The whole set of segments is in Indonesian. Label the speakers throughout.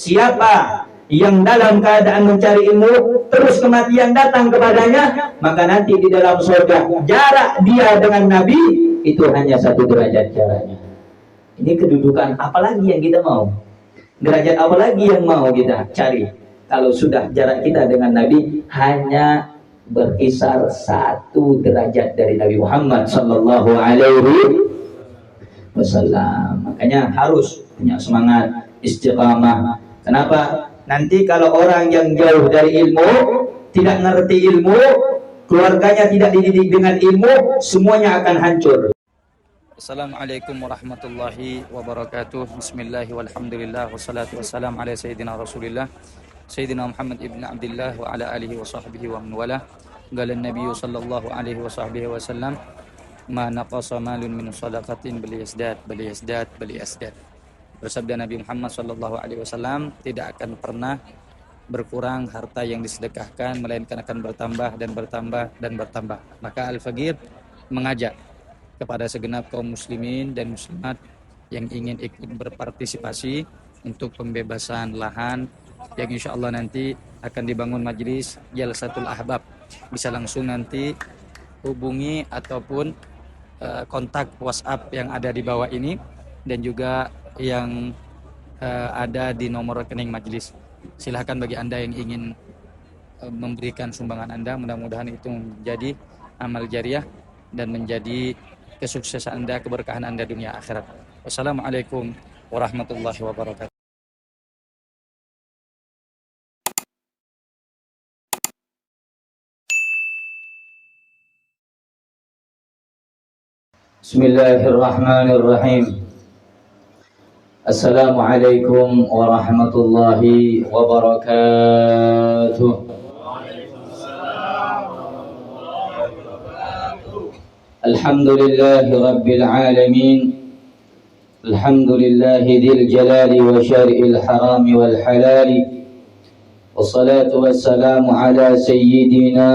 Speaker 1: Siapa yang dalam keadaan mencari ilmu terus kematian datang kepadanya, maka nanti di dalam surga jarak dia dengan Nabi itu hanya 1 derajat jaraknya. Ini kedudukan apalagi yang kita mau? Derajat apalagi yang mau kita cari? Kalau sudah jarak kita dengan Nabi hanya berkisar 1 derajat dari Nabi Muhammad sallallahu alaihi wasallam. Makanya harus punya semangat istiqamah. Kenapa? Nanti kalau orang yang jauh dari ilmu, tidak ngerti ilmu, keluarganya tidak dididik dengan ilmu, semuanya akan hancur.
Speaker 2: Assalamualaikum warahmatullahi wabarakatuh. Bismillah walhamdulillah wassalatu wassalamu ala sayyidina Rasulillah Sayyidina Muhammad ibn Abdullah wa ala alihi wa sahbihi wa man wala. Qala an-nabiy sallallahu alaihi wa sahbihi wasallam, ma naqasa malun min shadaqatin bal yazdad Bersabda Nabi Muhammad sallallahu alaihi wasallam, tidak akan pernah berkurang harta yang disedekahkan, melainkan akan bertambah dan bertambah dan bertambah. Maka Al-Faqir mengajak kepada segenap kaum muslimin dan muslimat yang ingin ikut berpartisipasi untuk pembebasan lahan yang insya Allah nanti akan dibangun majelis Jalsatul Ahbab. Bisa langsung nanti hubungi ataupun kontak WhatsApp yang ada di bawah ini dan juga yang ada di nomor rekening majelis. Silahkan bagi Anda yang ingin memberikan sumbangan Anda, mudah-mudahan itu menjadi amal jariah dan menjadi kesuksesan Anda, keberkahan Anda dunia akhirat. Wassalamualaikum warahmatullahi wabarakatuh.
Speaker 1: Bismillahirrahmanirrahim. Assalamualaikum warahmatullahi wabarakatuh. Alhamdulillahi rabbil alamin. Alhamdulillahi dzil jalali wa syari'il harami wal halali. Wassalatu wassalamu ala sayyidina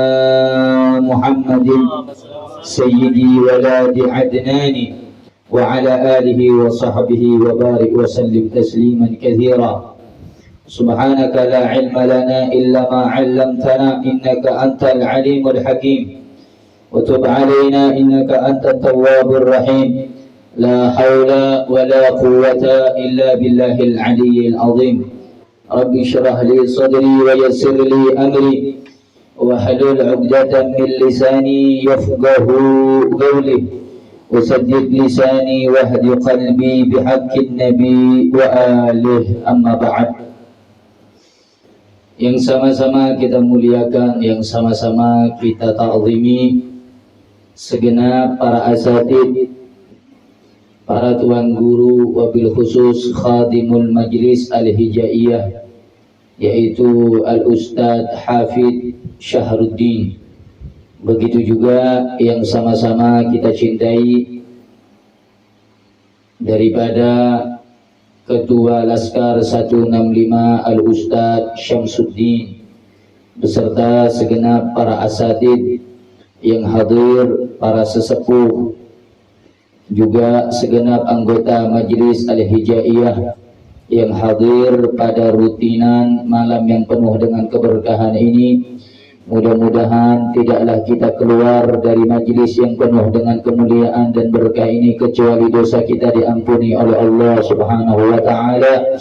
Speaker 1: Muhammadin sayyidi waladi adnani وعلى آله وصحبه وبارك وسلم تسليما كثيرا. سبحانك لا علم لنا إلا ما علمتنا إنك أنت العليم الحكيم وتب علينا إنك أنت التواب الرحيم. لا حول ولا قوة إلا بالله العلي العظيم. رب اشرح لي صدري ويسر لي أمري واحلل عقدة من لساني يفقه قولي وسدد لساني واهد قلبي بحق النبي وآله أما بعد. Yang sama-sama kita muliakan, yang sama-sama kita ta'zimi segenap para asatid, para tuan guru, wabil khusus khadimul majlis al-hijaiyah, yaitu al-Ustadz Hafid Syahruddin. Begitu juga yang sama-sama kita cintai daripada Ketua Laskar 165 Al-Ustadz Syamsuddin beserta segenap para asatid yang hadir, para sesepuh, juga segenap anggota Majelis Al-Hijaiyah yang hadir pada rutinan malam yang penuh dengan keberkahan ini. Mudah-mudahan tidaklah kita keluar dari majlis yang penuh dengan kemuliaan dan berkah ini kecuali dosa kita diampuni oleh Allah Subhanahu wa taala,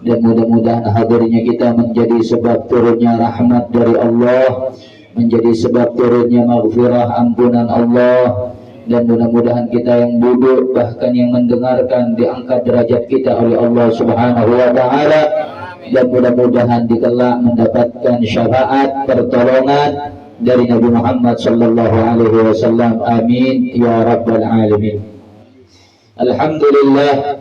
Speaker 1: dan mudah-mudahan hadirnya kita menjadi sebab turunnya rahmat dari Allah, menjadi sebab turunnya maghfirah ampunan Allah, dan mudah-mudahan kita yang duduk bahkan yang mendengarkan diangkat derajat kita oleh Allah Subhanahu wa taala, dan mudah-mudahan dikelak mendapatkan syafaat pertolongan dari Nabi Muhammad sallallahu alaihi wasallam. Amin ya rabbal alamin. Alhamdulillah,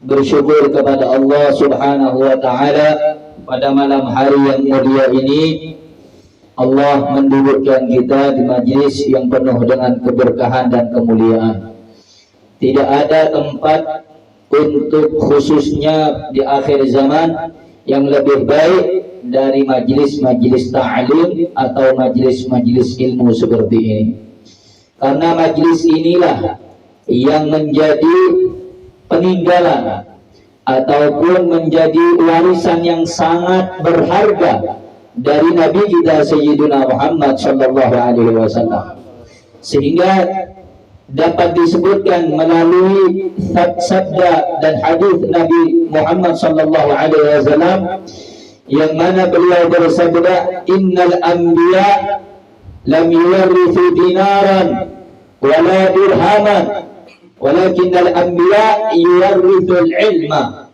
Speaker 1: bersyukur kepada Allah Subhanahu wa taala pada malam hari yang mulia ini Allah mendudukkan kita di majlis yang penuh dengan keberkahan dan kemuliaan. Tidak ada tempat untuk khususnya di akhir zaman yang lebih baik dari majlis-majlis ta'lim atau majlis-majlis ilmu seperti ini. Karena majlis inilah yang menjadi peninggalan ataupun menjadi warisan yang sangat berharga dari Nabi kita Sayyidina Muhammad sallallahu alaihi wasallam, sehingga dapat disebutkan melalui sabda dan hadis Nabi Muhammad sallallahu alaihi wasallam yang mana beliau bersabda, innal anbiya lam yuwarrithu dinaran wala dirhaman walakinnal anbiya yuwarrithul ilma.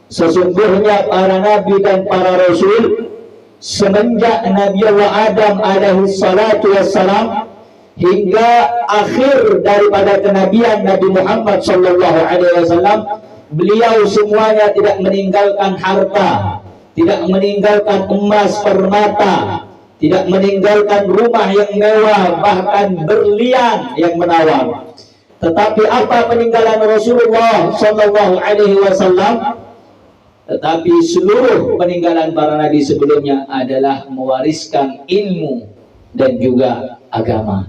Speaker 1: Sesungguhnya para nabi dan para rasul semenjak Nabi Allah Adam alaihi salatu wassalam hingga akhir daripada kenabian Nabi Muhammad sallallahu alaihi wasallam, beliau semuanya tidak meninggalkan harta, tidak meninggalkan emas permata, tidak meninggalkan rumah yang mewah, bahkan berlian yang menawar. Tetapi apa peninggalan Rasulullah sallallahu alaihi wasallam? Tetapi seluruh peninggalan para nabi sebelumnya adalah mewariskan ilmu dan juga agama.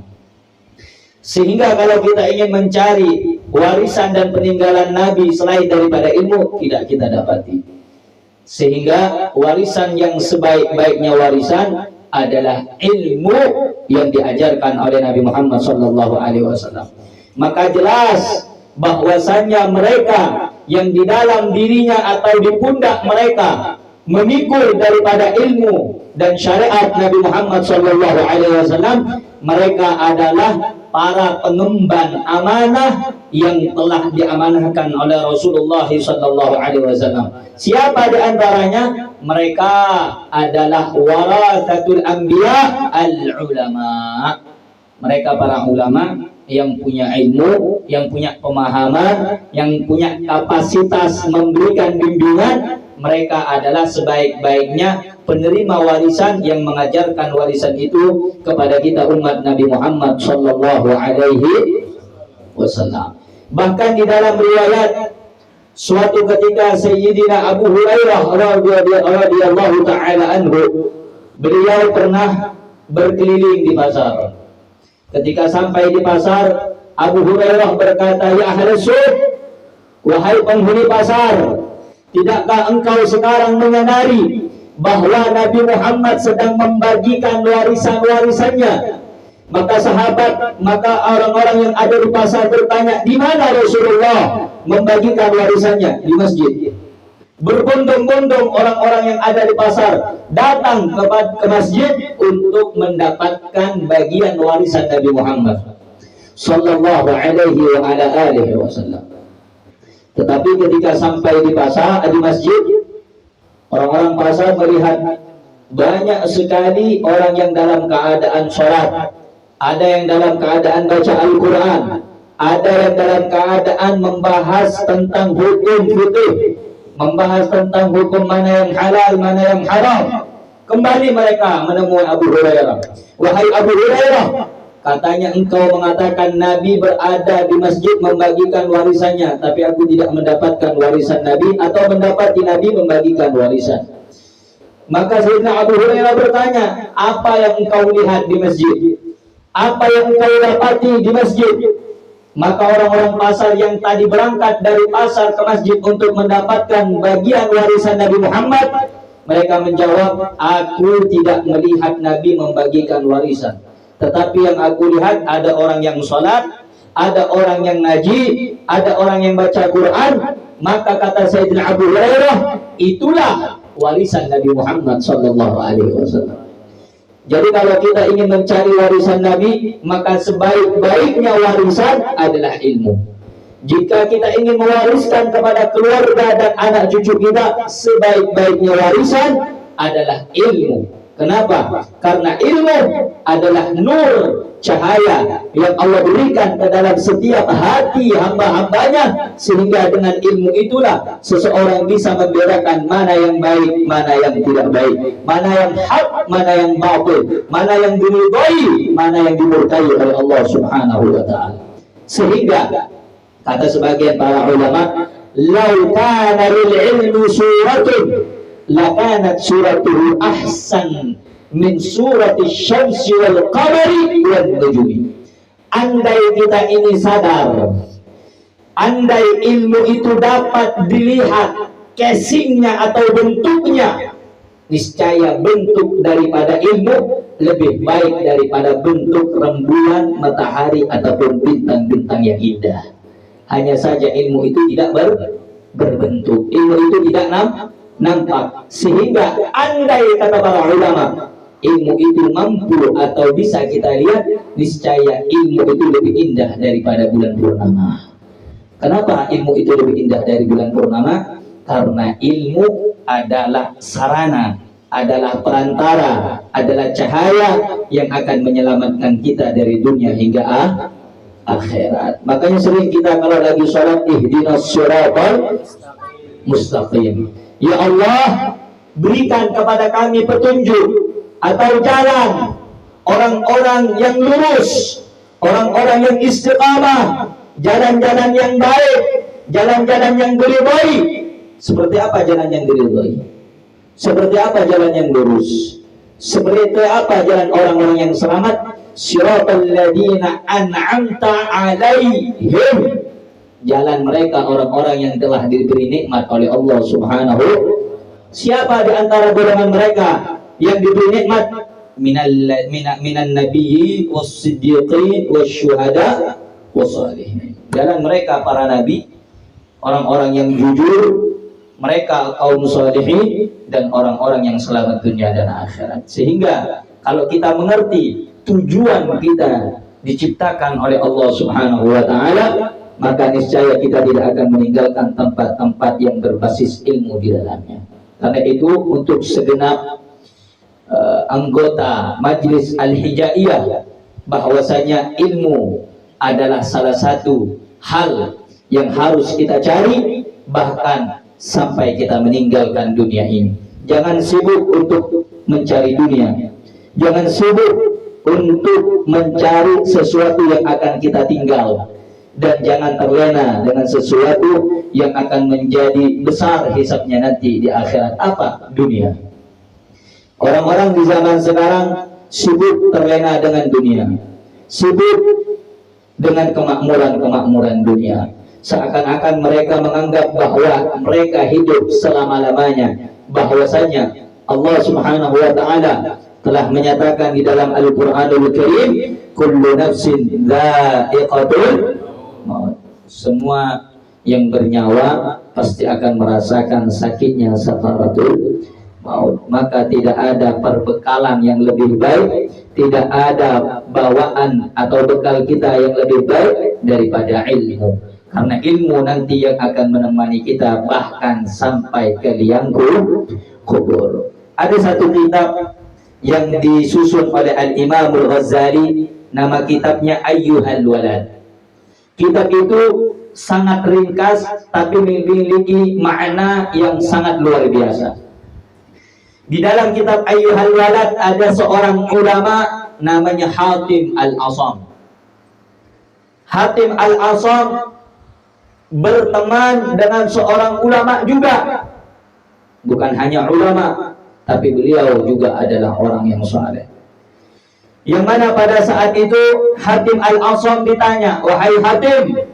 Speaker 1: Sehingga kalau kita ingin mencari warisan dan peninggalan nabi selain daripada ilmu, tidak kita dapati. Sehingga warisan yang sebaik-baiknya warisan adalah ilmu yang diajarkan oleh Nabi Muhammad sallallahu alaihi wasallam. Maka jelas bahwasannya mereka yang di dalam dirinya atau di pundak mereka memikul daripada ilmu dan syariat Nabi Muhammad sallallahu alaihi wasallam, mereka adalah para pengemban amanah yang telah diamanahkan oleh Rasulullah sallallahu alaihi wasallam. Siapa di antaranya? Mereka adalah warathatul anbiya al-ulama. Mereka para ulama yang punya ilmu, yang punya pemahaman, yang punya kapasitas memberikan bimbingan. Mereka adalah sebaik-baiknya penerima warisan yang mengajarkan warisan itu kepada kita umat Nabi Muhammad sallallahu alaihi wasallam. Bahkan di dalam riwayat, suatu ketika Sayyidina Abu Hurairah radhiyallahu taala anhu, beliau pernah berkeliling di pasar. Ketika sampai di pasar, Abu Hurairah berkata, "Ya ahli suq, wahai penghuni pasar, tidakkah engkau sekarang menyadari bahwa Nabi Muhammad sedang membagikan warisan-warisannya?" Maka orang-orang yang ada di pasar bertanya, "Di mana Rasulullah membagikan warisannya?" "Di masjid." Berbondong-bondong orang-orang yang ada di pasar datang ke masjid untuk mendapatkan bagian warisan Nabi Muhammad sallallahu alaihi wa ala alihi wasallam. Tetapi ketika sampai di pasar, di masjid, orang-orang pasar melihat banyak sekali orang yang dalam keadaan sholat, ada yang dalam keadaan baca Al-Quran, ada yang dalam keadaan membahas tentang hukum fikih, membahas tentang hukum mana yang halal, mana yang haram. Kembali mereka menemui Abu Hurairah. "Wahai Abu Hurairah, katanya engkau mengatakan Nabi berada di masjid membagikan warisannya, tapi aku tidak mendapatkan warisan Nabi atau mendapati Nabi membagikan warisan." Maka Sayyidina Abu Hurairah bertanya, "Apa yang engkau lihat di masjid? Apa yang engkau dapati di masjid?" Maka orang-orang pasar yang tadi berangkat dari pasar ke masjid untuk mendapatkan bagian warisan Nabi Muhammad, mereka menjawab, "Aku tidak melihat Nabi membagikan warisan. Tetapi yang aku lihat ada orang yang sholat, ada orang yang ngaji, ada orang yang baca Quran." Maka kata Sayyidina Abu Hurairah, itulah warisan Nabi Muhammad sallallahu alaihi wasallam. Jadi kalau kita ingin mencari warisan Nabi, maka sebaik-baiknya warisan adalah ilmu. Jika kita ingin mewariskan kepada keluarga dan anak cucu kita, sebaik-baiknya warisan adalah ilmu. Kenapa? Karena ilmu adalah nur, cahaya yang Allah berikan ke dalam setiap hati hamba-hambanya, sehingga dengan ilmu itulah seseorang bisa membedakan mana yang baik, mana yang tidak baik, mana yang hak, mana yang batil, mana yang diridhai, mana yang dimurkai oleh Allah Subhanahu wa taala. Sehingga kata sebagian para ulama, "Lau kana lil ilmi suratun lakanat suratuhu ahsan min surati syamsi wal qamari wan nujumi." Andai kita ini sadar, Andai ilmu itu dapat dilihat casingnya atau bentuknya, niscaya bentuk daripada ilmu lebih baik daripada bentuk rembulan, matahari ataupun bintang-bintang yang indah. Hanya saja ilmu itu tidak berbentuk, ilmu itu tidak nampak. Sehingga andai kata para ulama, ilmu itu mampu atau bisa kita lihat, niscaya ilmu itu lebih indah daripada bulan purnama. Kenapa ilmu itu lebih indah dari bulan purnama? Karena ilmu adalah sarana, adalah perantara, adalah cahaya yang akan menyelamatkan kita dari dunia hingga akhirat. Makanya sering kita kalau lagi sholat, ihdinas siratal mustaqim. Ya Allah, berikan kepada kami petunjuk atau jalan orang-orang yang lurus, orang-orang yang istiqamah, jalan-jalan yang baik, jalan-jalan yang diridhoi. Seperti apa jalan yang diridhoi? Seperti apa jalan yang lurus? Seperti apa jalan orang-orang yang selamat? Siratal ladzina an'amta 'alaihim. Jalan mereka orang-orang yang telah diberi nikmat oleh Allah Subhanahu. Siapa di antara golongan mereka yang diberi nikmat? Minan nabiyyin was-siddiqin wasyuhada wassalihin. Jalan mereka para nabi, orang-orang yang jujur, mereka kaum salihin, dan orang-orang yang selamat dunia dan akhirat. Sehingga kalau kita mengerti tujuan kita diciptakan oleh Allah Subhanahu wa taala, maka niscaya kita tidak akan meninggalkan tempat-tempat yang berbasis ilmu di dalamnya. Karena itu untuk segenap anggota Majlis Al-Hijaiyah, bahwasanya ilmu adalah salah satu hal yang harus kita cari, bahkan sampai kita meninggalkan dunia ini. Jangan sibuk untuk mencari dunia, jangan sibuk untuk mencari sesuatu yang akan kita tinggal, dan jangan terlena dengan sesuatu yang akan menjadi besar hisabnya nanti di akhirat. Apa? Dunia. Orang-orang di zaman sekarang sibuk terlena dengan dunia, sibuk dengan kemakmuran dunia. Seakan-akan mereka menganggap bahwa mereka hidup selama-lamanya, bahwasanya Allah Subhanahu wa taala telah menyatakan di dalam Al-Qur'anul Karim, kullu nafsin dha'iqatul maut. Semua yang bernyawa pasti akan merasakan sakitnya sakaratul maut. Maka tidak ada perbekalan yang lebih baik, tidak ada bawaan atau bekal kita yang lebih baik daripada ilmu. Karena ilmu nanti yang akan menemani kita bahkan sampai ke liang kubur. Ada satu kitab yang disusun oleh Al-Imam Al-Ghazali, nama kitabnya Ayyuhal Walad. Kitab itu sangat ringkas tapi memiliki makna yang sangat luar biasa. Di dalam kitab Ayyuhal Walad ada seorang ulama namanya Hatim Al-Asam. Hatim Al-Asam berteman dengan seorang ulama juga. Bukan hanya ulama, tapi beliau juga adalah orang yang saleh. Yang mana pada saat itu Hatim Al-Asam ditanya, "Wahai Hatim,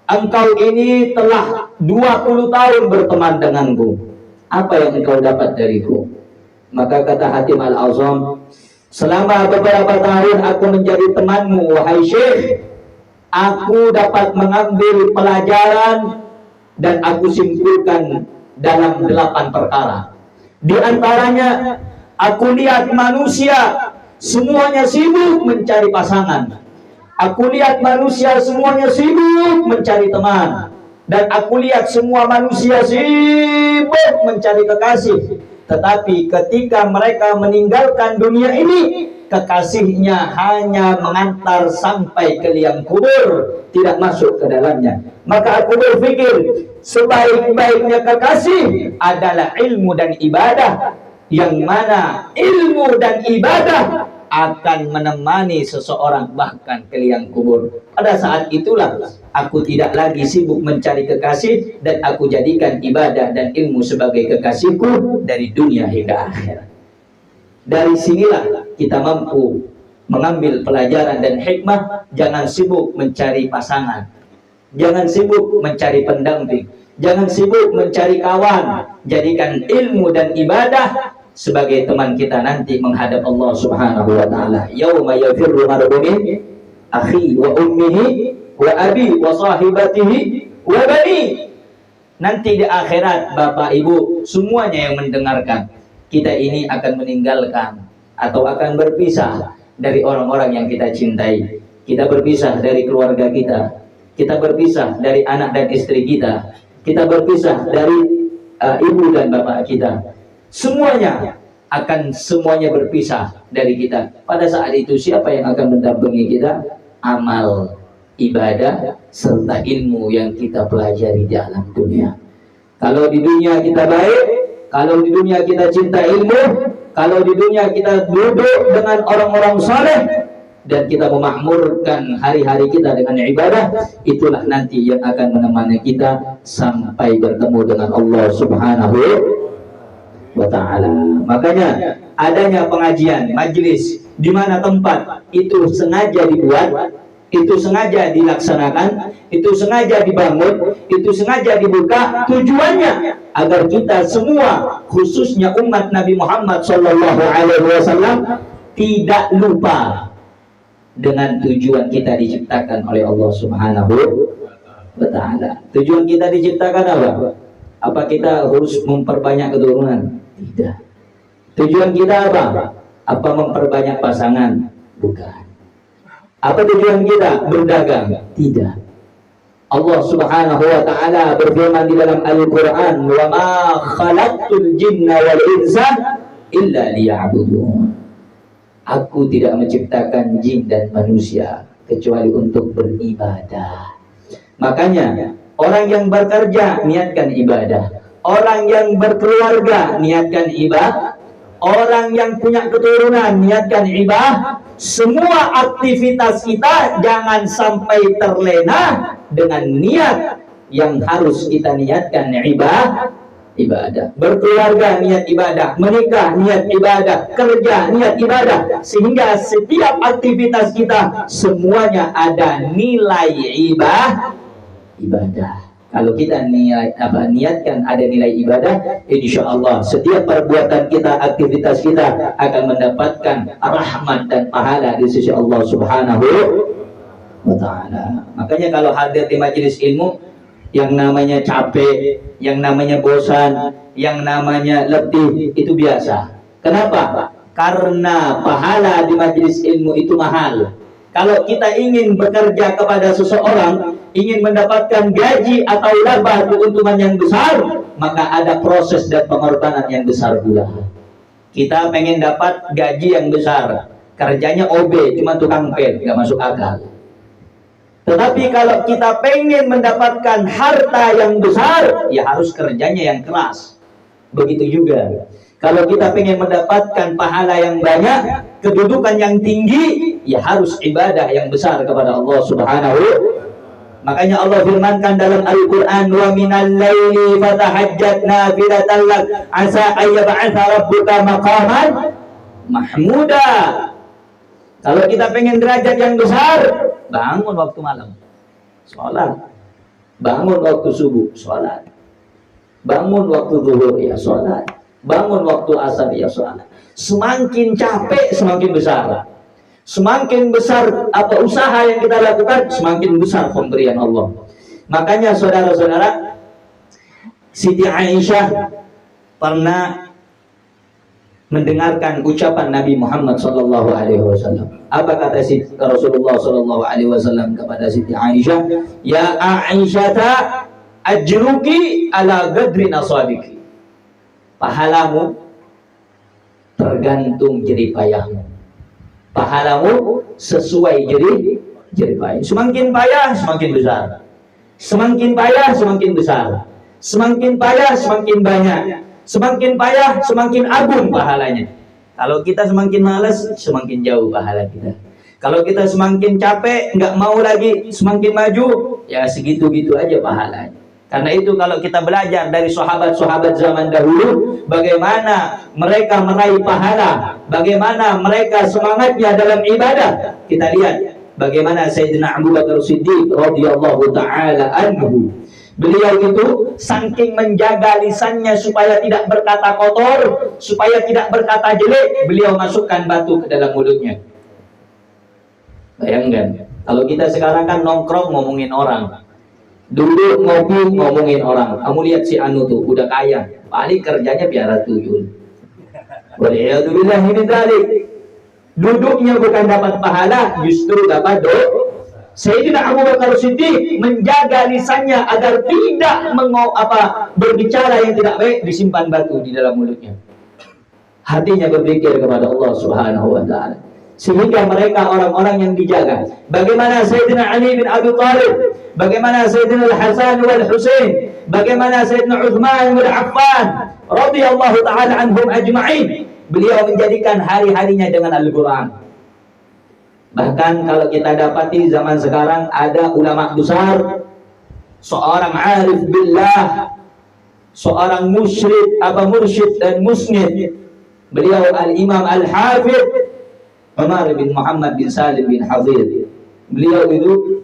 Speaker 1: engkau ini telah 20 tahun berteman denganku. Apa yang engkau dapat dariku?" Maka kata Hatim Al-Asam, "Selama beberapa tahun aku menjadi temanmu, wahai Syekh, aku dapat mengambil pelajaran dan aku simpulkan dalam 8 perkara. Di antaranya, aku lihat manusia semuanya sibuk mencari pasangan. Aku lihat manusia semuanya sibuk mencari teman. Dan aku lihat semua manusia sibuk mencari kekasih. Tetapi ketika mereka meninggalkan dunia ini, kekasihnya hanya mengantar sampai ke liang kubur, tidak masuk ke dalamnya. Maka aku berpikir, sebaik-baiknya kekasih adalah ilmu dan ibadah, yang mana ilmu dan ibadah akan menemani seseorang bahkan ke liang kubur. Pada saat itulah aku tidak lagi sibuk mencari kekasih, dan aku jadikan ibadah dan ilmu sebagai kekasihku dari dunia hingga akhirat. Dari sinilah kita mampu mengambil pelajaran dan hikmah. Jangan sibuk mencari pasangan, Jangan sibuk mencari pendamping, jangan sibuk mencari kawan. Jadikan ilmu dan ibadah sebagai teman kita nanti menghadap Allah Subhanahu wa taala. Yauma yafirru mar'u min akhi wa ummihi wa abi wa sahibatihi wa bani. Nanti di akhirat Bapak Ibu semuanya yang mendengarkan, kita ini akan meninggalkan atau akan berpisah dari orang-orang yang kita cintai. Kita berpisah dari keluarga kita. Kita berpisah dari anak dan istri kita. Kita berpisah dari ibu dan bapak kita. Semuanya berpisah dari kita. Pada saat itu siapa yang akan mendampingi kita? Amal, ibadah, serta ilmu yang kita pelajari di alam dunia. Kalau di dunia kita baik, kalau di dunia kita cinta ilmu, kalau di dunia kita duduk dengan orang-orang saleh, dan kita memakmurkan hari-hari kita dengan ibadah, itulah nanti yang akan menemani kita sampai bertemu dengan Allah Subhanahu wa ta'ala. Makanya adanya pengajian, majelis, di mana tempat itu sengaja dibuat, itu sengaja dilaksanakan, itu sengaja dibangun, itu sengaja dibuka, tujuannya agar kita semua, khususnya umat Nabi Muhammad SAW, tidak lupa dengan tujuan kita diciptakan oleh Allah Subhanahu wa ta'ala. Tujuan kita diciptakan apa? Apa kita harus memperbanyak keturunan? Tidak. Tujuan kita apa? Apa memperbanyak pasangan? Bukan. Apa tujuan kita? Berdagang? Tidak. Allah Subhanahu wa ta'ala berfirman di dalam Al-Quran, "Wa ma khalaqtul jinna wal insa illa liya'budun." Aku tidak menciptakan jin dan manusia kecuali untuk beribadah. Makanya orang yang bekerja niatkan ibadah, orang yang berkeluarga niatkan ibadah, orang yang punya keturunan niatkan ibadah. Semua aktivitas kita jangan sampai terlena dengan niat yang harus kita niatkan ibadah. Berkeluarga niat ibadah, menikah niat ibadah, kerja niat ibadah, sehingga setiap aktivitas kita semuanya ada nilai ibadah. Kalau kita niatkan ada nilai ibadah, insya Allah setiap perbuatan kita, aktivitas kita akan mendapatkan rahmat dan pahala di sisi Allah Subhanahu wa ta'ala. Makanya kalau hadir di majelis ilmu, yang namanya capek, yang namanya bosan, yang namanya letih, itu biasa. Kenapa? Karena pahala di majelis ilmu itu mahal. Kalau kita ingin bekerja kepada seseorang, ingin mendapatkan gaji atau laba keuntungan yang besar, maka ada proses dan pengorbanan yang besar pula. Kita pengen dapat gaji yang besar, kerjanya OB, cuma tukang pel, nggak masuk akal. Tetapi kalau kita pengen mendapatkan harta yang besar, ya harus kerjanya yang keras. Begitu juga kalau kita pengen mendapatkan pahala yang banyak, kedudukan yang tinggi, ya harus ibadah yang besar kepada Allah Subhanahu. Makanya Allah firmankan dalam Al-Quran, "Wa minal laili fatahajjat nafilatan lak asa ayyab'atha rabbuka maqaman mahmuda." Kalau kita pengen derajat yang besar, bangun waktu malam, sholat. Bangun waktu subuh, sholat. Bangun waktu zuhur, ya sholat. Bangun waktu asar, ya sholat. Semakin capek, semakin besar. Semakin besar apa usaha yang kita lakukan, semakin besar pemberian Allah. Makanya saudara-saudara, Siti Aisyah pernah mendengarkan ucapan Nabi Muhammad SAW. Apa kata Rasulullah SAW kepada Siti Aisyah? "Ya Aisyata, ajruki ala gadri nasabiki." Pahalamu tergantung jeripayahmu. Pahalamu sesuai jeripayah. Semakin payah, semakin besar. Semakin payah, semakin besar. Semakin payah, semakin banyak. Semakin payah, semakin agung pahalanya. Kalau kita semakin malas, semakin jauh pahala kita. Kalau kita semakin capek, nggak mau lagi, semakin maju, ya segitu-gitu aja pahalanya. Karena itu kalau kita belajar dari sahabat-sahabat zaman dahulu, bagaimana mereka meraih pahala, bagaimana mereka semangatnya dalam ibadah, kita lihat bagaimana Sayyidina Abu Bakar Siddiq radhiyallahu taala anhu, beliau itu saking menjaga lisannya supaya tidak berkata kotor, supaya tidak berkata jelek, beliau masukkan batu ke dalam mulutnya. Bayangkan, kalau kita sekarang kan nongkrong ngomongin orang, duduk ngopi ngomongin orang. Kamu lihat si Anu tuh udah kaya, paling kerjanya piara tuyul. Waliyadzubillah min dzalik. Duduknya bukan dapat pahala, justru dapat dosa. Sayyidina Abu Bakar Siddiq menjaga lisannya agar tidak berbicara yang tidak baik, disimpan batu di dalam mulutnya. Hatinya berpikir kepada Allah Subhanahu wa taala. Sehingga mereka orang-orang yang dijaga. Bagaimana Sayyidina Ali bin Abi Thalib, bagaimana Sayyidina Al-Hasan wal Husain, bagaimana Sayyidina Uthman bin Affan radhiyallahu taala anhum ajma'in. Beliau menjadikan hari-harinya dengan Al-Quran. Bahkan kalau kita dapati zaman sekarang ada ulama besar, seorang arif billah, seorang mursyid dan musnid. Beliau Al-Imam Al-Hafidh Umar bin Muhammad bin Salim bin Hafidh. Beliau itu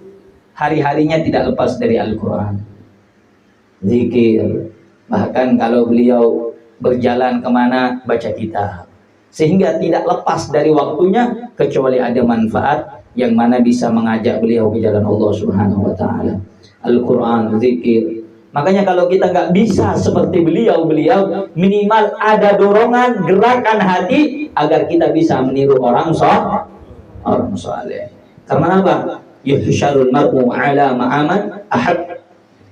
Speaker 1: hari-harinya tidak lepas dari Al-Quran, zikir. Bahkan kalau beliau berjalan kemana, baca kitab, sehingga tidak lepas dari waktunya kecuali ada manfaat yang mana bisa mengajak beliau ke jalan Allah Subhanahu wa taala. Al-Quran, zikir. Makanya kalau kita nggak bisa seperti beliau minimal ada dorongan, gerakan hati agar kita bisa meniru orang saleh. Karena apa? Yuhsyarul mar'u ala ma'aman ahab.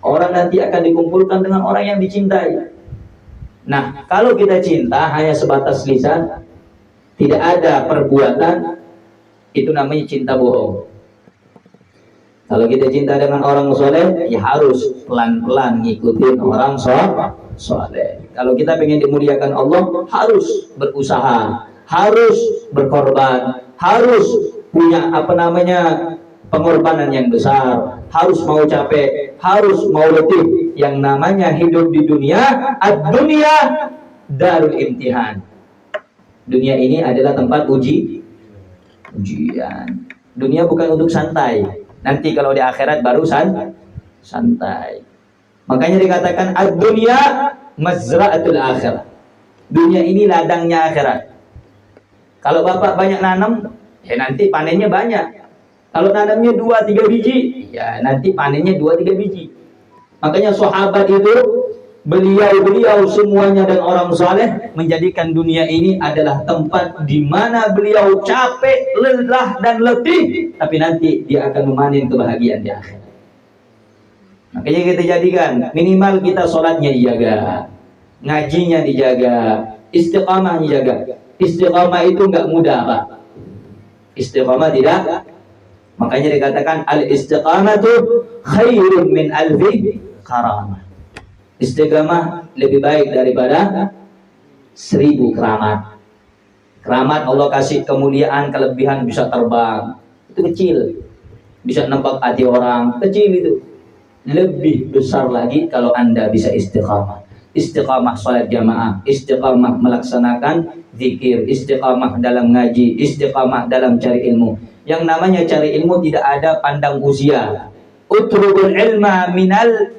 Speaker 1: Orang nanti akan dikumpulkan dengan orang yang dicintai. Nah, kalau kita cinta hanya sebatas lisan, tidak ada perbuatan, itu namanya cinta bohong. Kalau kita cinta dengan orang soleh, ya harus pelan-pelan ngikutin orang soleh. Kalau kita pengen dimuliakan Allah, harus berusaha, harus berkorban, harus punya pengorbanan yang besar, harus mau capek, harus mau letih. Yang namanya hidup di dunia, ad-dunya darul imtihan. Dunia ini adalah tempat ujian. Dunia bukan untuk santai. Nanti kalau di akhirat baru santai. Makanya dikatakan ad-dunya mazra'atul akhirah. Dunia ini ladangnya akhirat. Kalau bapak banyak nanam, ya nanti panennya banyak. Kalau nanamnya 2-3 biji, ya nanti panennya 2-3 biji. Makanya sahabat itu, beliau semuanya dan orang saleh menjadikan dunia ini adalah tempat di mana beliau capek, lelah dan letih, tapi nanti dia akan memanen kebahagiaan di akhirat. Makanya kita jadikan minimal kita sholatnya dijaga, ngajinya dijaga, istiqamah dijaga. Istiqamah itu nggak mudah, Pak. Istiqamah tidak. Makanya dikatakan al-istiqamatu khairun min alfi karamah. Istiqamah lebih baik daripada 1000 keramat. Keramat Allah kasih kemuliaan, kelebihan, bisa terbang. Itu kecil. Bisa nempak hati orang, kecil itu. Lebih besar lagi kalau Anda bisa istiqamah. Istiqamah salat jamaah, istiqamah melaksanakan zikir, istiqamah dalam ngaji, istiqamah dalam cari ilmu. Yang namanya cari ilmu tidak ada pandang usia. Utrubul ilma minal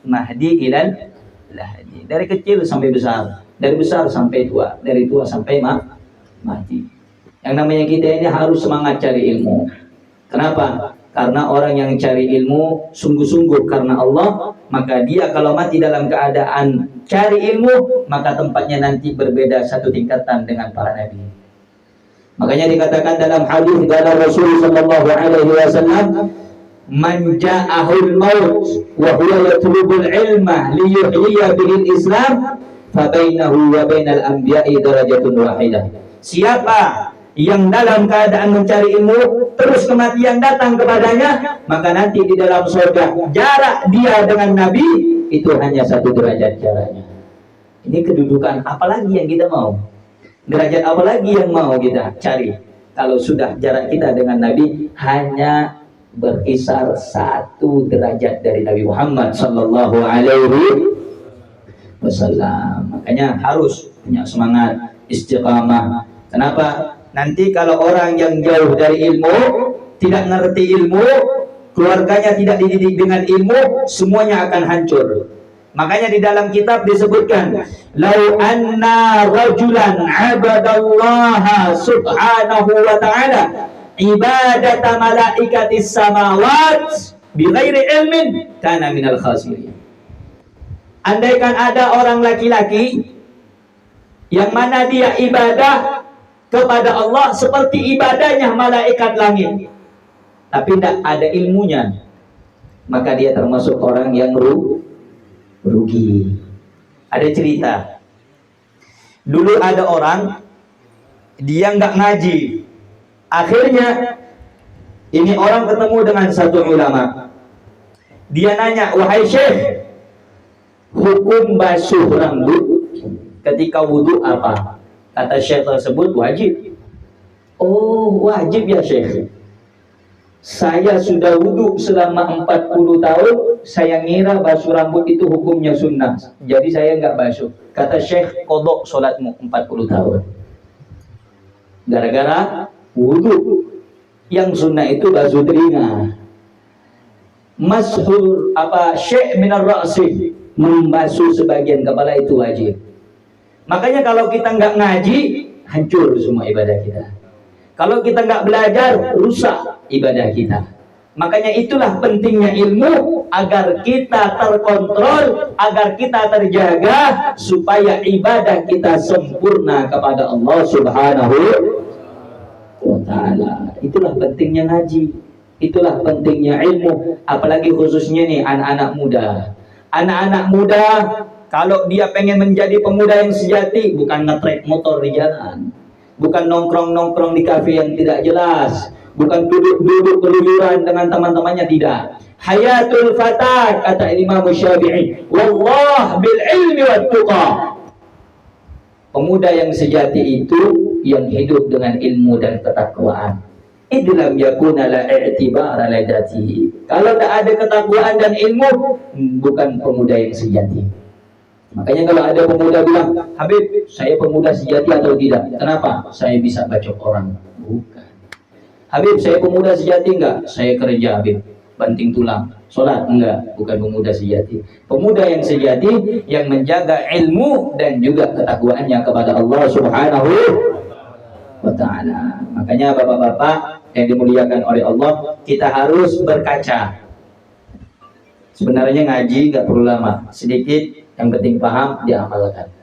Speaker 1: mahdi ilal lahdi. Dari kecil sampai besar, dari besar sampai tua, dari tua sampai mati. Yang namanya kita ini harus semangat cari ilmu. Kenapa? Karena orang yang cari ilmu sungguh-sungguh karena Allah, maka dia kalau mati dalam keadaan cari ilmu, maka tempatnya nanti berbeda satu tingkatan dengan para nabi. Makanya dikatakan dalam hadis dari Rasul sallallahu alaihi wasallam, man ja'ahul maut wa huwa yatlubul ilma li yuhyiya bihil Islam fa bainahu wa bainal anbiya'i darajatun wahidah. Siapa yang dalam keadaan mencari ilmu terus kematian datang kepadanya, maka nanti di dalam surga jarak dia dengan Nabi itu hanya 1 derajat jaraknya. Ini kedudukan apalagi yang kita mau? Derajat apa lagi yang mau kita cari? Kalau sudah jarak kita dengan Nabi hanya berkisar 1 derajat dari Nabi Muhammad sallallahu alaihi wasallam. Makanya harus punya semangat istiqamah. Kenapa? Nanti kalau orang yang jauh dari ilmu, tidak ngerti ilmu, keluarganya tidak dididik dengan ilmu, semuanya akan hancur. Makanya di dalam kitab disebutkan, "Lau anna rajulan 'abadallaha subhanahu wa ta'ala ibadata malaikatis samawat bighairi ilmin kana minal khasirin." Andaikan ada orang laki-laki yang mana dia ibadah kepada Allah seperti ibadahnya malaikat langit, tapi tidak ada ilmunya, maka dia termasuk orang yang rugi. Ada cerita, dulu ada orang, dia nggak ngaji. Akhirnya ini orang ketemu dengan satu ulama. Dia nanya, "Wahai Syekh, hukum basuh rambut ketika wudhu apa?" Kata Syekh tersebut, "Wajib." "Oh, wajib ya Syekh. Saya sudah wudhu selama 40 tahun, saya ngira basuh rambut itu hukumnya sunnah, jadi saya nggak basuh." Kata Syekh, "Qodok sholatmu 40 tahun. Gara-gara wudhu. Yang sunnah itu basuh telinga. Mashur syekh minar ra'si, membasuh sebagian kepala itu wajib." Makanya kalau kita nggak ngaji, hancur semua ibadah kita. Kalau kita nggak belajar, rusak ibadah kita. Makanya itulah pentingnya ilmu, agar kita terkontrol, agar kita terjaga, supaya ibadah kita sempurna kepada Allah Subhanahu wa ta'ala. Itulah pentingnya ngaji, itulah pentingnya ilmu, apalagi khususnya nih anak-anak muda. Anak-anak muda, kalau dia pengen menjadi pemuda yang sejati, bukan ngetrek motor di jalan, bukan nongkrong-nongkrong di kafe yang tidak jelas, bukan duduk-duduk keluyuran dengan teman-temannya, tidak. Hayatul fatah, kata Imam Syafi'i, wallah bil ilmi wat tuqa. Pemuda yang sejati itu yang hidup dengan ilmu dan ketakwaan. Idlam yakuna la i'tibara ladati. Kalau tak ada ketakwaan dan ilmu, bukan pemuda yang sejati. Makanya kalau ada pemuda bilang, "Habib, saya pemuda sejati atau tidak? Kenapa? Saya bisa bacok orang." Bukan. "Habib, saya pemuda sejati enggak? Saya kerja Habib, banting tulang. Sholat enggak?" Bukan pemuda sejati. Pemuda yang sejati yang menjaga ilmu dan juga ketakwaannya kepada Allah Subhanahu wa ta'ala. Makanya bapak-bapak yang dimuliakan oleh Allah, kita harus berkaca. Sebenarnya ngaji nggak perlu lama, sedikit, yang penting paham, diamalkan.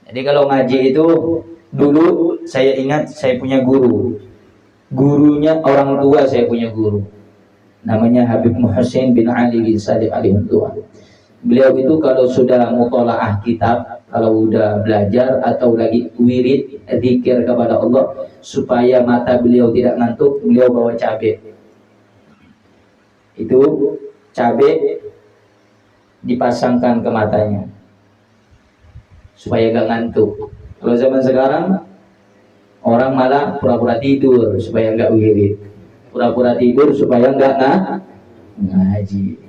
Speaker 1: Jadi kalau ngaji itu, dulu saya ingat saya punya guru. Gurunya orang tua, saya punya guru. Namanya Habib Muhsin bin Ali bin Salih alaihissalam. Beliau itu kalau sudah mutolaah kitab, kalau udah belajar atau lagi wirid, zikir kepada Allah, supaya mata beliau tidak ngantuk, beliau bawa cabai. Itu cabai dipasangkan ke matanya supaya gak ngantuk. Kalau zaman sekarang orang malah pura-pura tidur supaya gak wirid, pura-pura tidur supaya gak ngaji.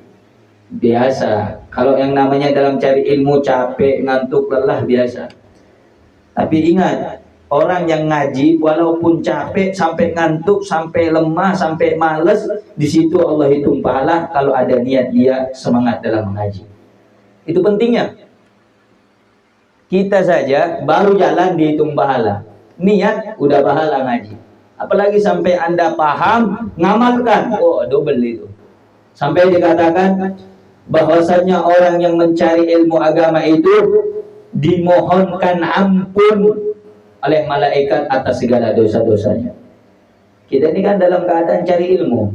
Speaker 1: Biasa. Kalau yang namanya dalam cari ilmu capek, ngantuk, lelah, biasa. Tapi ingat, orang yang ngaji walaupun capek, sampai ngantuk, sampai lemah, sampai males, di situ Allah hitung pahala kalau ada niat dia semangat dalam mengaji. Itu pentingnya. Kita saja baru jalan dihitung pahala, niat udah pahala ngaji. Apalagi sampai Anda paham, ngamalkan, oh double itu. Sampai dikatakan bahwasanya orang yang mencari ilmu agama itu dimohonkan ampun oleh malaikat atas segala dosa-dosanya. Kita ini kan dalam keadaan cari ilmu.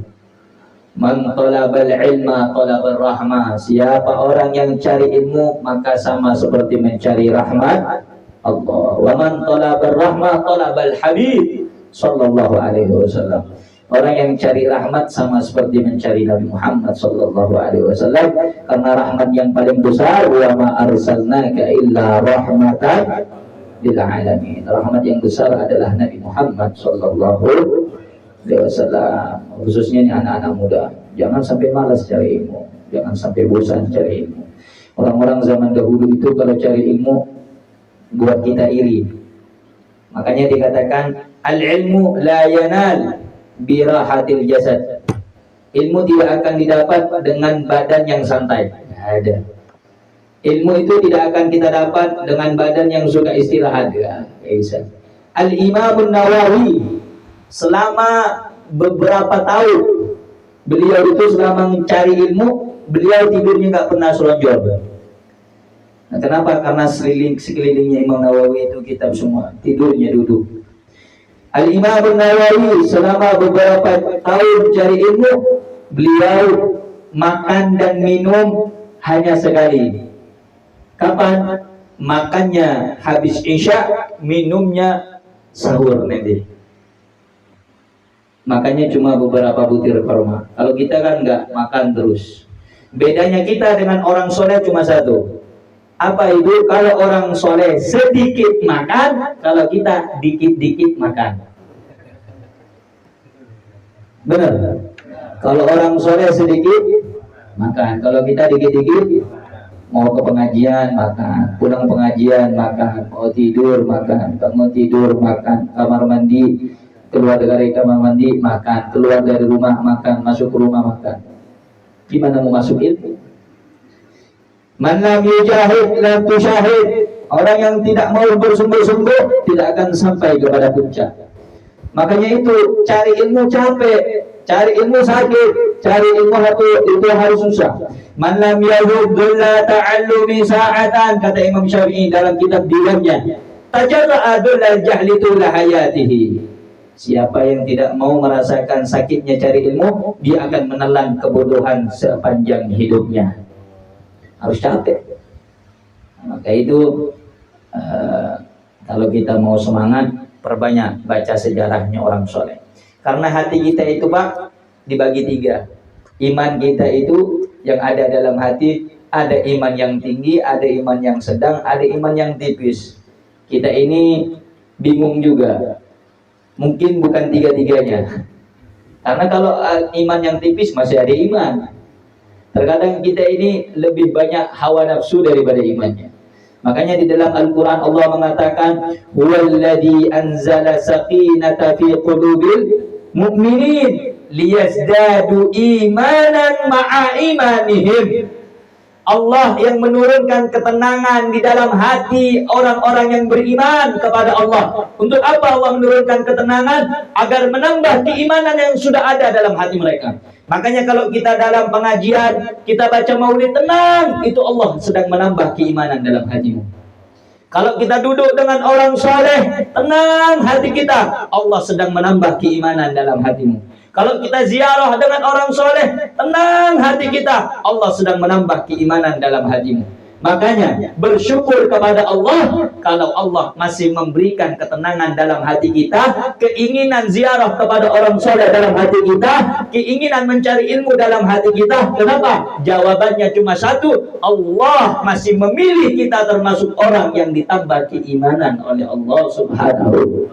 Speaker 1: Man talabal ilma talabal rahmah. Siapa orang yang cari ilmu, maka sama seperti mencari rahmat Allah. Wa man talabal rahmah talabal habib sallallahu alaihi wasallam. Orang yang cari rahmat sama seperti mencari Nabi Muhammad sallallahu alaihi wasallam, karena rahmat yang paling besar, wa ma arsalnaka illa rahmatan lil alamin. Rahmat yang besar adalah Nabi Muhammad sallallahu alaihi wasallam. Khususnya ini anak-anak muda, jangan sampai malas cari ilmu, jangan sampai bosan cari ilmu. Orang-orang zaman dahulu itu kalau cari ilmu buat kita iri. Makanya dikatakan al-ilmu la yanal birahatil jasad. Ilmu tidak akan didapat dengan badan yang santai. Tidak ada. Ilmu itu tidak akan kita dapat dengan badan yang suka istirahat. Ya, bisa. Al-Imam Nawawi selama beberapa tahun beliau itu selama mencari ilmu, beliau tidurnya nggak pernah selonjor. Nah, kenapa? Karena sekelilingnya Imam Nawawi itu kitab semua, tidurnya duduk. Al-Imam Nawawi selama beberapa tahun mencari ilmu, beliau makan dan minum hanya sekali. Kapan? Makannya habis isya, minumnya sahur nanti. Makannya cuma beberapa butir kurma. Kalau kita kan nggak makan terus. Bedanya kita dengan orang soleh cuma satu. Apa itu? Kalau orang soleh sedikit makan, kalau kita dikit-dikit makan. Benar? Kalau orang soleh sedikit makan, kalau kita dikit-dikit, mau ke pengajian makan, pulang pengajian makan, mau tidur makan, bangun tidur makan, kamar mandi, keluar dari kamar mandi makan, keluar dari rumah makan, masuk ke rumah makan. Gimana mau masuk ilmu? Man lam yujahid lam tusyahid. Orang yang tidak mau bersungguh-sungguh tidak akan sampai kepada puncak. Makanya itu cari ilmu capek, cari ilmu sakit, cari ilmu itu harus susah. Man lam yahuddullah ta'allumi sa'atan, kata Imam Syafi'i dalam kitab diwannya, tajarra'a dullal jahli tula hayatihi. Siapa yang tidak mau merasakan sakitnya cari ilmu, dia akan menelan kebodohan sepanjang hidupnya. Harus capek. Maka itu kalau kita mau semangat, perbanyak baca sejarahnya orang soleh. Karena hati kita itu Pak dibagi tiga. Iman kita itu yang ada dalam hati, ada iman yang tinggi, ada iman yang sedang, ada iman yang tipis. Kita ini bingung juga. Mungkin bukan tiga-tiganya. Karena kalau iman yang tipis masih ada iman. Terkadang kita ini lebih banyak hawa nafsu daripada imannya. Makanya di dalam Al-Quran Allah mengatakan, huwallazi anzala sakinata fi qulubil mu'minin liyazdadu imanan ma'a imanihim. Allah yang menurunkan ketenangan di dalam hati orang-orang yang beriman kepada Allah. Untuk apa Allah menurunkan ketenangan? Agar menambah keimanan yang sudah ada dalam hati mereka. Makanya kalau kita dalam pengajian, kita baca maulid, tenang, itu Allah sedang menambah keimanan dalam hatimu. Kalau kita duduk dengan orang soleh, tenang hati kita, Allah sedang menambah keimanan dalam hatimu. Kalau kita ziarah dengan orang soleh, tenang hati kita, Allah sedang menambah keimanan dalam hatimu. Makanya bersyukur kepada Allah kalau Allah masih memberikan ketenangan dalam hati kita, keinginan ziarah kepada orang soleh dalam hati kita, keinginan mencari ilmu dalam hati kita. Kenapa? Jawabannya cuma satu, Allah masih memilih kita termasuk orang yang ditambah keimanan oleh Allah Subhanahu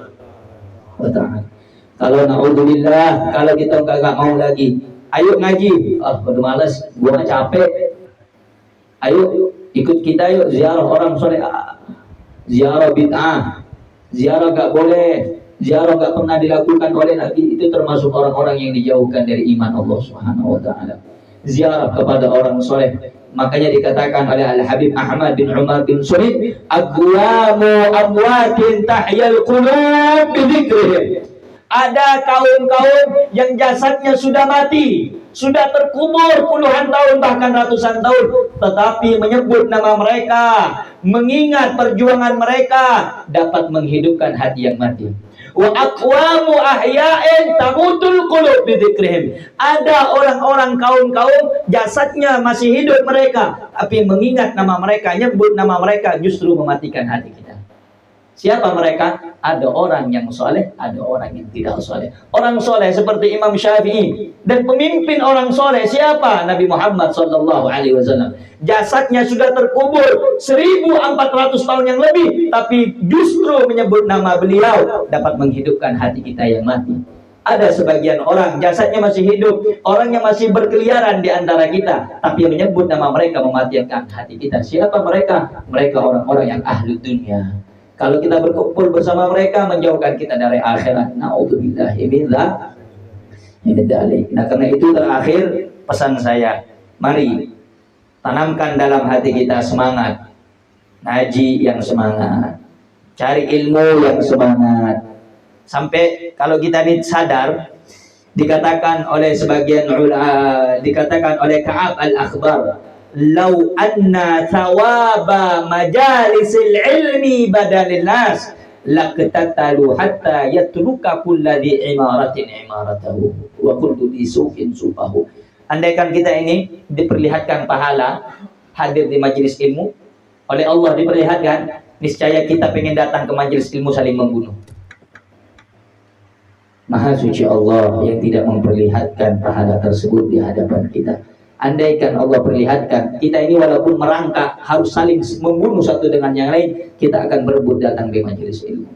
Speaker 1: wa ta'ala. Kalau naudzubillah, kalau kita nggak mau lagi, ayo ngaji. Udah malas, gua capek. Ayo ikut kita yuk ziarah orang soleh. Ziarah bid'ah, ziarah gak boleh, ziarah gak pernah dilakukan oleh Nabi. Itu termasuk orang-orang yang dijauhkan dari iman Allah Subhanahu wa ta'ala. Ziarah kepada orang soleh, makanya dikatakan oleh Al-Habib Ahmad bin Umar bin Surid, aqwamu amwatin tahyal qulub bidzikrihim. Ada kaum-kaum yang jasadnya sudah mati, sudah terkubur puluhan tahun bahkan ratusan tahun, tetapi menyebut nama mereka, mengingat perjuangan mereka, dapat menghidupkan hati yang mati. Wa aqwamu ahya'in tamutul qulub bidzikrihim. Ada orang-orang kaum-kaum jasadnya masih hidup mereka, tapi mengingat nama mereka, nyebut nama mereka, justru mematikan hati kita. Siapa mereka? Ada orang yang soleh, ada orang yang tidak soleh. Orang soleh seperti Imam Syafi'i, dan pemimpin orang soleh siapa? Nabi Muhammad SAW. Jasadnya sudah terkubur 1400 tahun yang lebih, tapi justru menyebut nama beliau dapat menghidupkan hati kita yang mati. Ada sebagian orang jasadnya masih hidup, orangnya masih berkeliaran di antara kita, tapi menyebut nama mereka mematikan hati kita. Siapa mereka? Mereka orang-orang yang ahli dunia. Kalau kita berkumpul bersama mereka, menjauhkan kita dari akhirat. Na'udzubillahi min dzalik. Ini dalil. Nah, karena itu terakhir pesan saya, mari tanamkan dalam hati kita semangat ngaji yang semangat, cari ilmu yang semangat. Sampai kalau kita ini sadar, dikatakan oleh sebagian ulama, dikatakan oleh Ka'ab al-Akhbar, "Lau anna thawaba majalisil ilmi badalin nas laqtatalu hatta yatruka kulladhi imaratin imaratahu wa kullu di suqin suqahu." Andaikan kita ini diperlihatkan pahala hadir di majelis ilmu oleh Allah, diperlihatkan, niscaya kita pengen datang ke majelis ilmu saling membunuh. Maha suci Allah yang tidak memperlihatkan pahala tersebut di hadapan kita. Andaikan Allah perlihatkan, kita ini walaupun merangkak harus saling membunuh satu dengan yang lain, kita akan berebut datang di majelis ilmu.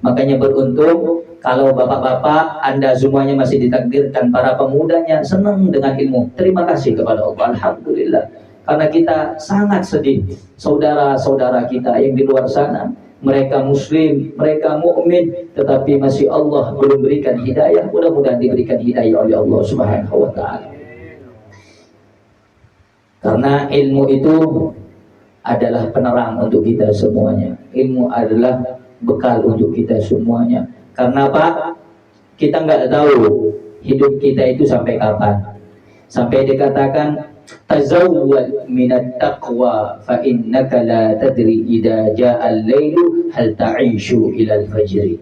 Speaker 1: Makanya beruntung kalau bapak-bapak Anda semuanya masih ditakdirkan para pemudanya senang dengan ilmu. Terima kasih kepada Allah, alhamdulillah. Karena kita sangat sedih saudara-saudara kita yang di luar sana, mereka muslim, mereka mukmin, tetapi masih Allah belum berikan hidayah. Mudah-mudahan diberikan hidayah oleh Allah Subhanahu wa taala. Karena ilmu itu adalah penerang untuk kita semuanya. Ilmu adalah bekal untuk kita semuanya. Karena apa? Kita nggak tahu hidup kita itu sampai kapan. Sampai dikatakan tazawwad minat taqwa fa innaka la tadri idza jaa al-lailu hal ta'ishu ila al-fajr.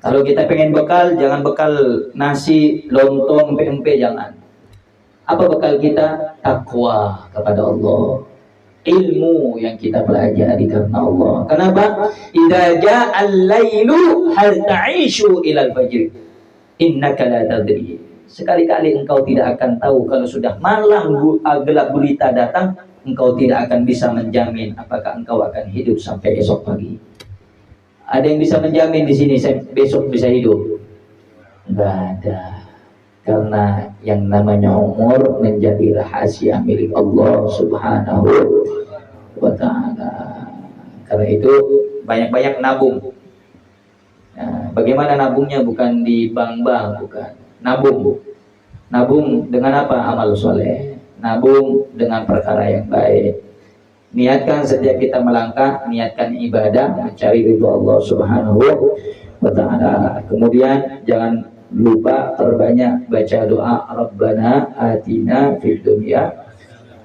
Speaker 1: Kalau kita pengen bekal, jangan bekal nasi, lontong, pempek, jangan. Apa bekal kita? Takwa kepada Allah, ilmu yang kita pelajari karena Allah. Kenapa? Idza jaa al-lailu hal ta'ishu ila al-fajr innaka la tadri. Sekali-kali engkau tidak akan tahu kalau sudah malam gelap gulita datang, engkau tidak akan bisa menjamin apakah engkau akan hidup sampai esok pagi. Ada yang bisa menjamin di sini saya besok bisa hidup? Enggak ada. Karena yang namanya umur menjadi rahasia milik Allah Subhanahu wa ta'ala. Karena itu banyak-banyak nabung. Nah, bagaimana nabungnya? Bukan di bank-bank, bukan. Nabung dengan apa? Amal soleh. Nabung dengan perkara yang baik. Niatkan setiap kita melangkah, niatkan ibadah, mencari ridho Allah Subhanahu wa ta'ala. Kemudian jangan lupa perbanyak baca doa Rabbana atina fid dunya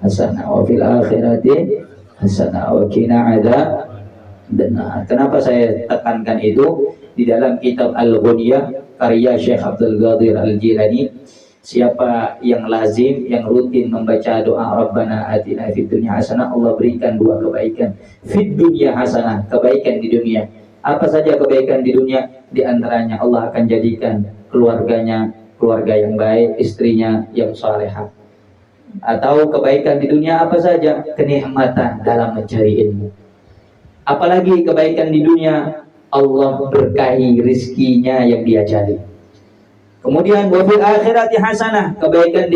Speaker 1: hasanah wa fil akhirati hasanah wa qina adzabannar. Kenapa saya tekankan itu? Di dalam kitab Al-Ghunyah karya Syekh Abdul Qadir Al-Jilani, siapa yang lazim, yang rutin membaca doa Rabbana atina fid dunya hasanah, Allah berikan dua kebaikan. Fid dunya hasanah, kebaikan di dunia. Apa saja kebaikan di dunia? Di antaranya Allah akan jadikan keluarganya keluarga yang baik, istrinya yang salehah. Atau kebaikan di dunia apa saja? Kenikmatan dalam mencari ilmu. Apalagi kebaikan di dunia, Allah berkahi rizkinya yang dia cari. Kemudian wabil akhirati hasanah, kebaikan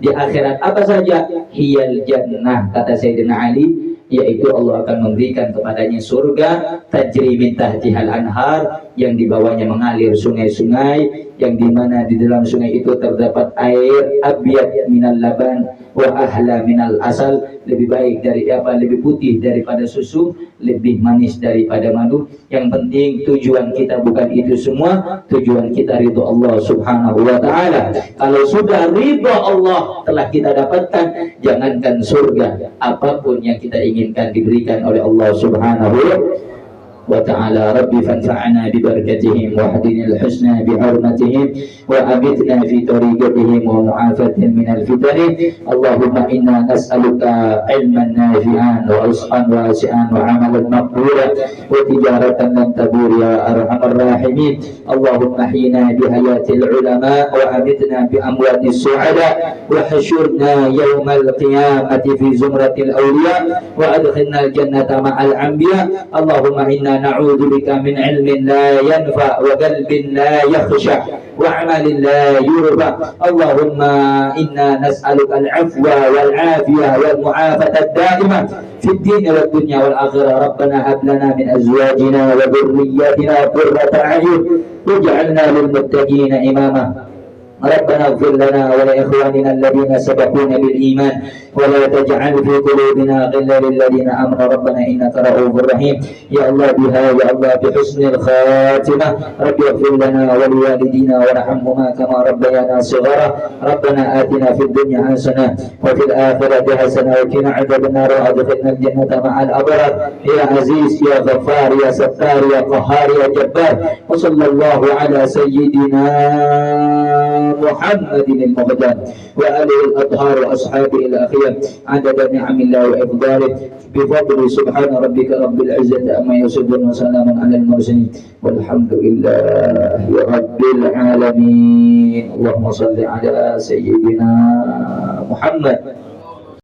Speaker 1: di akhirat apa saja? Hiyal jannah, kata Sayyidina Ali, yaitu Allah akan memberikan kepadanya surga tajri min tahtihal anhar, yang di bawahnya mengalir sungai-sungai, yang dimana di dalam sungai itu terdapat air abyad minal laban wa ahla minal asal, lebih baik dari lebih putih daripada susu, lebih manis daripada madu. Yang penting tujuan kita bukan itu semua, tujuan kita ridho Allah Subhanahu wa ta'ala. Kalau sudah ridho Allah telah kita dapatkan, jangankan surga, apapun yang kita inginkan diberikan oleh Allah Subhanahu wa ta'ala. Rabbi fanfa'na bi barakatihim wa hadina al-husna bi hurmatihim wa abidna fi tariqatihim wa mu'afatin min al-fitani. Allahumma inna nas'aluka ilman nafi'an wa rizqan wasi'an wa amalan maqbula wa tijaratan lan tabur ya arhamar rahimin. Allahumma hina bi hayatil ulama wa abidna bi amwatis su'ada wa hashurna yawmal qiyamati fi zumratil awliya wa adkhilna al-jannata ma'al anbiya. Allahumma inna na'udzu bika min ilmin la yanfa wa qalbin la yakhsha wa amalin la yurfa. Allahumma inna nas'aluka al-'afwa wal 'afiyah wal mu'afata ad-da'imah fid din wad dunya wal akhirah. Rabbana hab lana min azwajina wa dhurriyyatina qurrata a'yun waj'alna lil muttaqina imama. ربنا اغفر لنا ولإخواننا الذين سبقونا بالإيمان ولا تجعل في قلوبنا غلا للذين آمنوا ربنا إنك رؤوف رحيم. يا الله بها يا الله بحسن الخاتمة رب اغفر لنا ولوالدينا وارحمهما كما ربيانا صغارا. ربنا آتنا في الدنيا حسنة وفي الآخرة حسنة وقنا عذاب النار وأدخلنا الجنة مع الأبرار. يا عزيز يا غفار يا ستار يا قهار يا جبار. وصلى الله على سيدنا محمد المختار وآله الأطهار وأصحابه الأخيار عدد نعم الله وإفضاله بفضل سبحان ربك رب العزة أما يصفون وسلام على المرسلين والحمد لله رب العالمين. اللهم صل على سيدنا محمد